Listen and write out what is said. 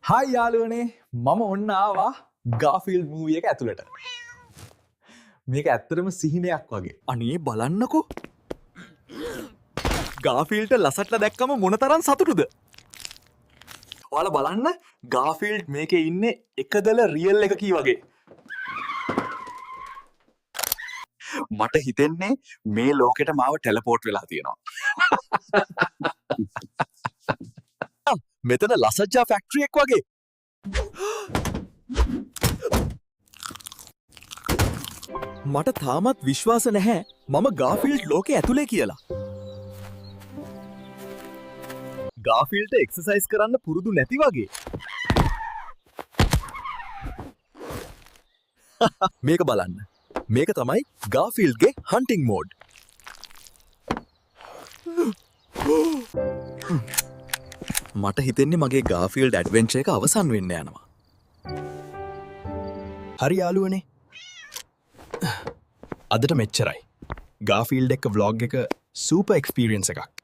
හයි යාළුවනේ මම ඔන්න ආවා ගාෆිල්ඩ් මූවී එක ඇතුළට. මේක ඇත්තටම සිහිනයක් වගේ. අනේ බලන්නකෝ. ගාෆිල්ඩ්ට ලසට්ලා දැක්කම මොනතරම් සතුටුද? ඔයාලා බලන්න ගාෆිල්ඩ් මේකේ ඉන්නේ එකදල රියල් එකකී වගේ. මට හිතෙන්නේ මේ ලෝකෙට මාව ටෙලපෝට් වෙලා තියෙනවා. මෙතන ලසජ්ජා ෆැක්ටරි එක වගේ. මට තාමත් විශ්වාස නැහැ මම ගාෆිල්ඩ් ලෝකේ ඇතුලේ කියලා. ගාෆිල්ඩ්ට එක්සර්සයිස් කරන්න පුරුදු නැති වගේ. මේක බලන්න. මේක තමයි ගාෆිල්ඩ්ගේ හන්ටිං මෝඩ්. මට හිතෙන්නේ මගේ ගාෆිල්ඩ් ඇඩ්වෙන්චර් එක අවසන් වෙන්න යනවා. හරි යාළුවනේ. අදට මෙච්චරයි. ගාෆිල්ඩ් එක ව්ලොග් එක සූපර් එක්ස්පීරියන්ස් එකක්.